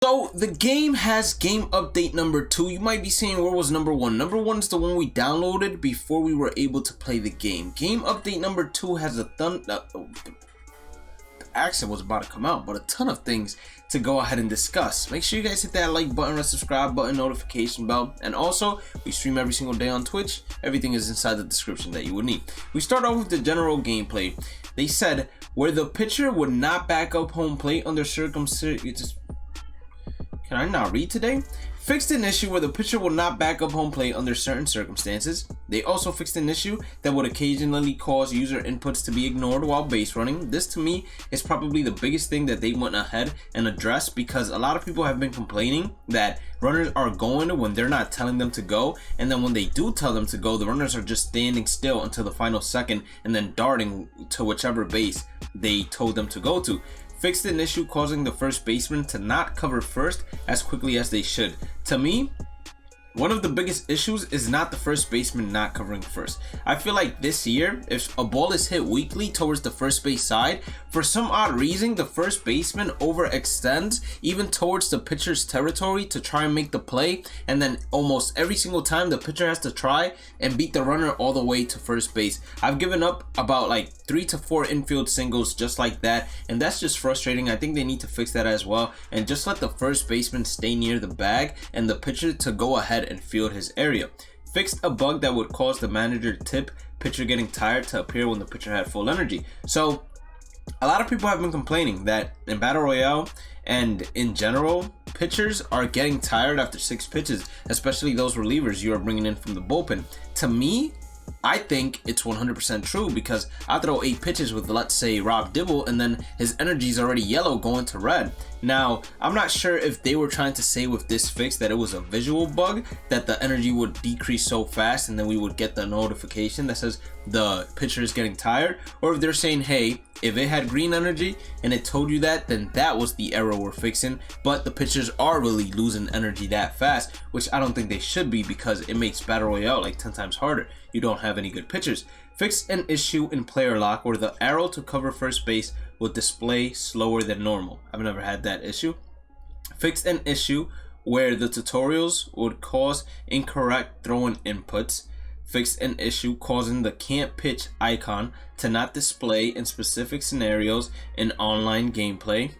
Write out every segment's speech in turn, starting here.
So the game has game update number 2. You might be saying, where was number 1? Number 1 is the one we downloaded before we were able to play the game. Game update number 2 has a ton. The accent was about to come out, but a ton of things to go ahead and discuss. Make sure you guys hit that like button, or subscribe button, notification bell, and also we stream every single day on Twitch. Everything is inside the description that you would need. We start off with the general gameplay. They said where the pitcher would not back up home plate under circumstances. Can I not read today? Fixed an issue where the pitcher will not back up home plate under certain circumstances. They also fixed an issue that would occasionally cause user inputs to be ignored while base running. This to me is probably the biggest thing that they went ahead and addressed, because a lot of people have been complaining that runners are going when they're not telling them to go, and then when they do tell them to go, the runners are just standing still until the final second and then darting to whichever base they told them to go to. Fixed an issue causing the first baseman to not cover first as quickly as they should. To me, one of the biggest issues is not the first baseman not covering first. I feel like this year, if a ball is hit weakly towards the first base side, for some odd reason, the first baseman overextends even towards the pitcher's territory to try and make the play, and then almost every single time the pitcher has to try and beat the runner all the way to first base. I've given up about like 3 to 4 infield singles just like that, and that's just frustrating. I think they need to fix that as well, and just let the first baseman stay near the bag and the pitcher to go ahead and field his area. Fixed a bug that would cause the manager to tip pitcher getting tired to appear when the pitcher had full energy. So a lot of people have been complaining that in Battle Royale and in general, pitchers are getting tired after 6 pitches, especially those relievers you are bringing in from the bullpen. To me, I think it's 100% true, because I throw 8 pitches with, let's say, Rob Dibble, and then his energy is already yellow going to red. Now, I'm not sure if they were trying to say with this fix that it was a visual bug, that the energy would decrease so fast and then we would get the notification that says the pitcher is getting tired, or if they're saying, hey, if it had green energy and it told you that, then that was the error we're fixing, but the pitchers are really losing energy that fast, which I don't think they should be, because it makes Battle Royale like 10 times harder. You don't have any good pitchers. Fixed an issue in player lock where the arrow to cover first base would display slower than normal. I've never had that issue. Fixed an issue where the tutorials would cause incorrect throwing inputs. Fixed an issue causing the can't pitch icon to not display in specific scenarios in online gameplay.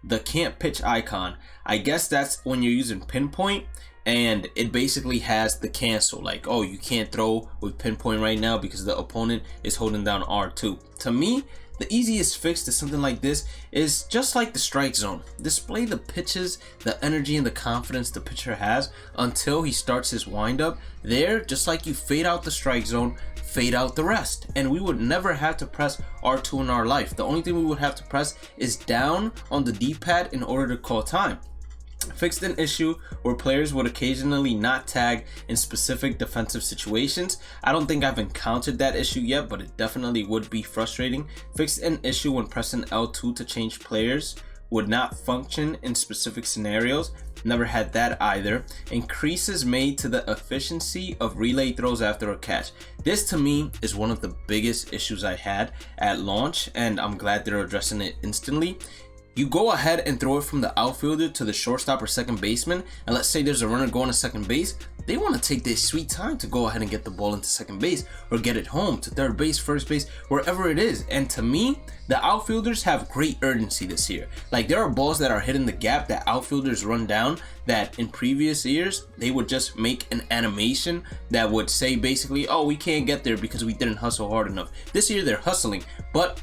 The can't pitch icon, I guess that's when you're using pinpoint and it basically has the cancel, like, oh, you can't throw with pinpoint right now because the opponent is holding down R2. To me, the easiest fix to something like this is just like the strike zone. Display the pitches, the energy and the confidence the pitcher has until he starts his windup. There, just like you fade out the strike zone, fade out the rest, and we would never have to press R2 in our life. The only thing we would have to press is down on the D-pad in order to call time. Fixed an issue where players would occasionally not tag in specific defensive situations. I don't think I've encountered that issue yet, but it definitely would be frustrating. Fixed an issue when pressing L2 to change players would not function in specific scenarios. Never had that either. Increases made to the efficiency of relay throws after a catch. This to me is one of the biggest issues I had at launch, and I'm glad they're addressing it instantly. You go ahead and throw it from the outfielder to the shortstop or second baseman, and let's say there's a runner going to second base. They want to take their sweet time to go ahead and get the ball into second base or get it home to third base, first base, wherever it is. And to me, the outfielders have great urgency this year. Like, there are balls that are hitting the gap that outfielders run down that in previous years they would just make an animation that would say basically, oh, we can't get there because we didn't hustle hard enough. This year they're hustling, but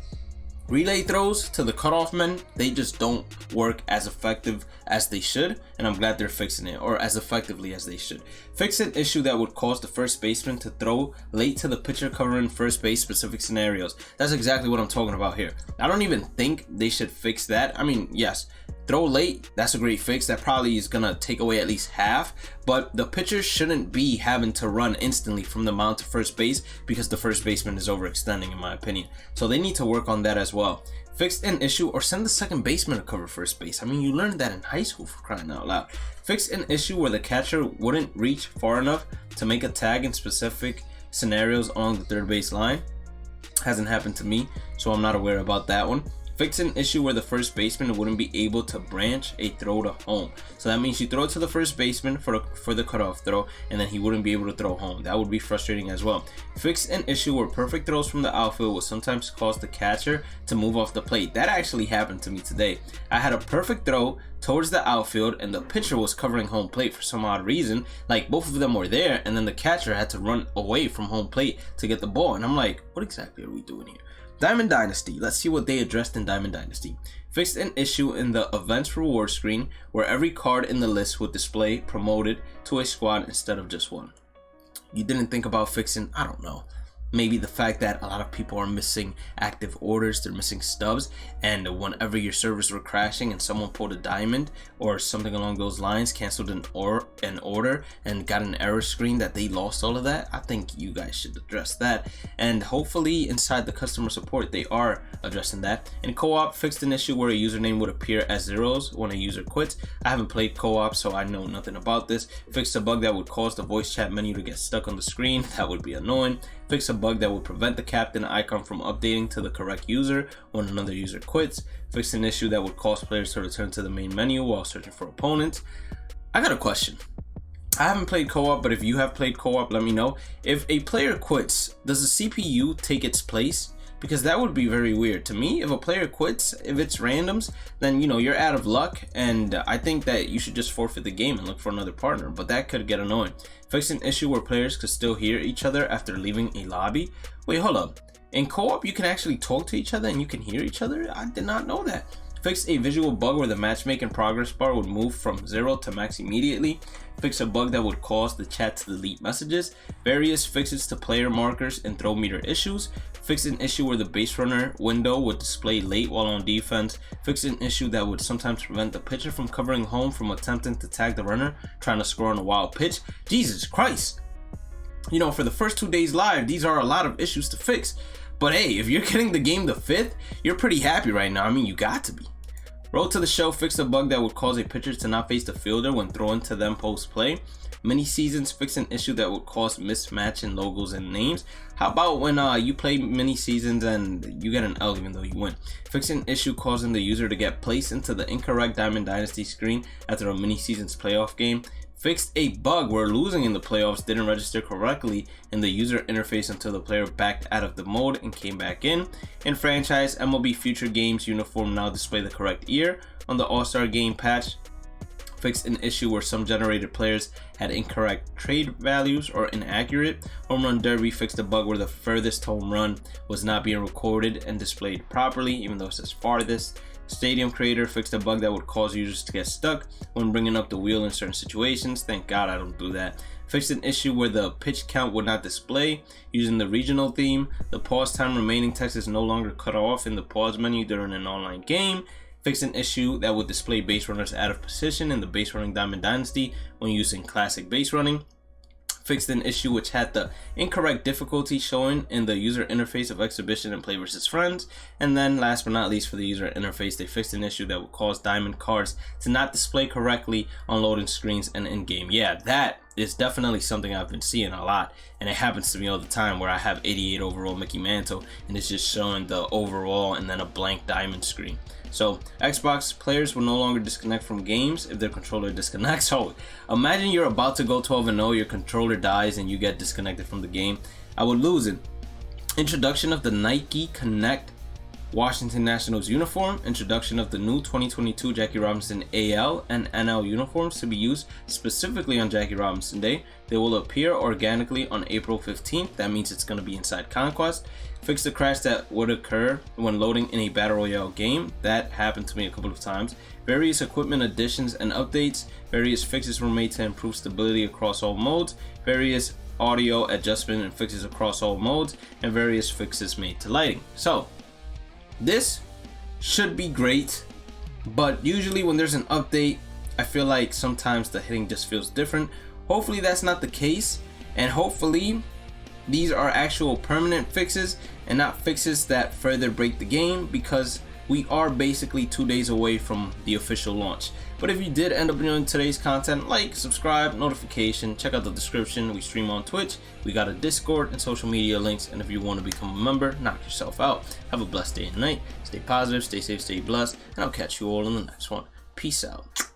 relay throws to the cutoff men, they just don't work as effective as they should, and I'm glad they're fixing it, or as effectively as they should. Fix an issue that would cause the first baseman to throw late to the pitcher covering first base specific scenarios. That's exactly what I'm talking about here. I don't even think they should fix that. I mean, yes, throw late, that's a great fix. That probably is gonna take away at least half, but the pitcher shouldn't be having to run instantly from the mound to first base because the first baseman is overextending, in my opinion. So they need to work on that as well. Fixed an issue or send the second baseman to cover first base. I mean, you learned that in high school, for crying out loud. Fixed an issue where the catcher wouldn't reach far enough to make a tag in specific scenarios along the third base line. Hasn't happened to me, so I'm not aware about that one. Fix an issue where the first baseman wouldn't be able to branch a throw to home. So that means you throw it to the first baseman for the cutoff throw, and then he wouldn't be able to throw home. That would be frustrating as well. Fix an issue where perfect throws from the outfield will sometimes cause the catcher to move off the plate. That actually happened to me today. I had a perfect throw towards the outfield and the pitcher was covering home plate for some odd reason. Like, both of them were there, and then the catcher had to run away from home plate to get the ball, and I'm like, what exactly are we doing here? Diamond Dynasty. Let's see what they addressed in Diamond Dynasty. Fixed an issue in the events reward screen where every card in the list would display promoted to a squad instead of just one. You didn't think about fixing, I don't know, maybe the fact that a lot of people are missing active orders, they're missing stubs, and whenever your servers were crashing and someone pulled a diamond or something along those lines, canceled an order and got an error screen that they lost all of that. I think you guys should address that, and hopefully inside the customer support they are addressing that. In co-op, fixed an issue where a username would appear as zeros when a user quits. I haven't played co-op, so I know nothing about this. Fixed a bug that would cause the voice chat menu to get stuck on the screen. That would be annoying. Fix a bug that would prevent the captain icon from updating to the correct user when another user quits. Fix an issue that would cause players to return to the main menu while searching for opponents. I got a question. I haven't played co-op, but if you have played co-op, let me know. If a player quits, does the CPU take its place? Because that would be very weird to me. If a player quits, if it's randoms, then you're out of luck, and I think that you should just forfeit the game and look for another partner, but that could get annoying. Fix an issue where players could still hear each other after leaving a lobby. Wait, hold up. In co-op, you can actually talk to each other and you can hear each other? I did not know that. Fix a visual bug where the matchmaking progress bar would move from 0 to max immediately. Fix a bug that would cause the chat to delete messages. Various fixes to player markers and throw meter issues. Fix an issue where the base runner window would display late while on defense. Fix an issue that would sometimes prevent the pitcher from covering home from attempting to tag the runner trying to score on a wild pitch. Jesus Christ. For the first 2 days live, these are a lot of issues to fix. But hey, if you're getting the game the 5th, you're pretty happy right now. I mean, you got to be. Road to the Show fixed a bug that would cause a pitcher to not face the fielder when thrown to them post play. Mini seasons fix an issue that would cause mismatch in logos and names. How about when you play mini seasons and you get an L even though you win? Fix an issue causing the user to get placed into the incorrect Diamond Dynasty screen after a mini seasons playoff game. Fixed a bug where losing in the playoffs didn't register correctly in the user interface until the player backed out of the mode and came back in. In franchise, MLB Future Games uniform now display the correct year on the All-Star Game patch. Fixed an issue where some generated players had incorrect trade values or inaccurate. Home Run Derby fixed a bug where the furthest home run was not being recorded and displayed properly even though it says farthest. Stadium Creator fixed a bug that would cause users to get stuck when bringing up the wheel in certain situations. Thank God I don't do that. Fixed an issue where the pitch count would not display using the regional theme. The pause time remaining text is no longer cut off in the pause menu during an online game. Fixed an issue that would display base runners out of position in the base running Diamond Dynasty when using classic base running. Fixed an issue which had the incorrect difficulty showing in the user interface of Exhibition and Play vs. Friends. And then last but not least, for the user interface, they fixed an issue that would cause diamond cards to not display correctly on loading screens and in-game. Yeah, that is definitely something I've been seeing a lot, and it happens to me all the time where I have 88 overall Mickey Mantle and it's just showing the overall and then a blank diamond screen. So Xbox players will no longer disconnect from games if their controller disconnects. So imagine you're about to go 12-0, your controller dies and you get disconnected from the game. I would lose it. Introduction of the Nike Connect Washington Nationals uniform. Introduction of the new 2022 Jackie Robinson AL and NL uniforms to be used specifically on Jackie Robinson Day. They will appear organically on April 15th. That means it's going to be inside Conquest. Fix the crash that would occur when loading in a Battle Royale game. That happened to me a couple of times. Various equipment additions and updates. Various fixes were made to improve stability across all modes. Various audio adjustment and fixes across all modes. And various fixes made to lighting. So this should be great, but usually when there's an update, I feel like sometimes the hitting just feels different. Hopefully that's not the case, and hopefully these are actual permanent fixes and not fixes that further break the game, because we are basically 2 days away from the official launch. But if you did end up enjoying today's content, like, subscribe, notification, check out the description. We stream on Twitch, we got a Discord and social media links, and if you want to become a member, knock yourself out. Have a blessed day and night. Stay positive, stay safe, stay blessed, and I'll catch you all in the next one. Peace out.